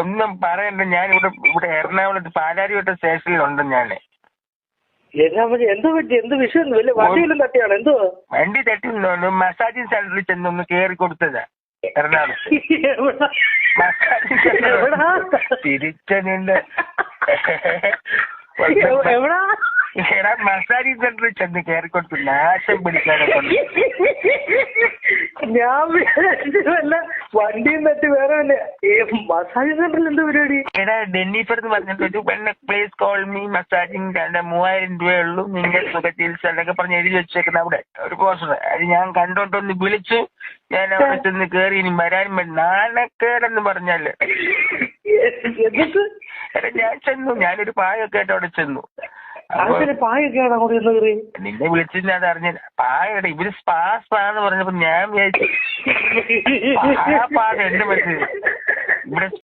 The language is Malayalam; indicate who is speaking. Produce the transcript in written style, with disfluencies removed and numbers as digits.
Speaker 1: ഒന്നും പറയണ്ട. ഞാൻ ഇവിടെ എറണാകുളത്ത് പാലാരിവട്ടം സ്റ്റേഷനിലുണ്ട് ഞാന്.
Speaker 2: എന്താ പറ്റി? എന്ത് വിഷയം? വലിയ വണ്ടിയിലും തട്ടിയാണ്? എന്തോ
Speaker 1: വണ്ടി തട്ടി മസാജിങ് സെന്ററിൽ ചെന്നൊന്ന് കേറി കൊടുത്തതാ എറണാകുളത്ത്. മസാജിങ് സെന്റർ തിരിച്ചനുണ്ട്. എടാ മസാജിങ് സെന്ററിൽ ചെന്ന് കേറി കൊടുത്തു. നാശം പിടിക്കാനെ കൊണ്ട്
Speaker 2: ഞാൻ വണ്ടിയും തട്ടി വേറെ മസാജിങ് സെന്ററിൽ എന്താ പരിപാടി?
Speaker 1: എടാ ഡെന്നിഫെടുത്ത് പറഞ്ഞിട്ട് പ്ലീസ് കോൾ മീ മസാജിങ് 3000 രൂപയുള്ളൂ, നിങ്ങൾ സുഖ ചികിത്സ എന്നൊക്കെ പറഞ്ഞ് എഴുതി വെച്ചേക്കുന്ന അവിടെ ഒരു പോസ്റ്റർ. അത് ഞാൻ കണ്ടോണ്ടൊന്ന് വിളിച്ചു. ഞാൻ അവിടെ ചെന്ന് കേറി ഇനി വരാനും നാണക്കേടെന്ന് പറഞ്ഞാല്. എടാ ഞാൻ ചെന്നു, ഞാനൊരു പായൊക്കെ ആയിട്ട് അവിടെ ചെന്നു. നിന്നെ വിളിച്ചിട്ട് അത് അറിഞ്ഞില്ല. പായടെ ഇവര് സ്പാന്ന് പറഞ്ഞപ്പോ ഞാൻ വിചാരിച്ചു പാത എന്റെ പറ്റത് ഇവിടെ